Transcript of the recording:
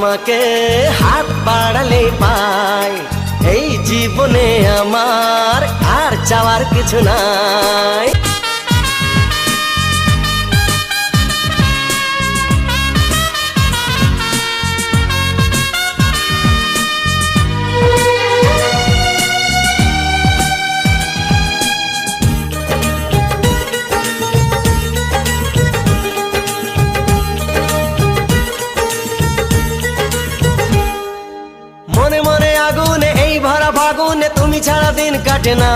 তোমাকে হাত বাড়ালে পাই। এই জীবনে আমার আর চাওয়ার কিছু নাই। মনে মনে আগুনে এই ভরা ফাগুনে তুমি ছাড়া দিন কাটে না।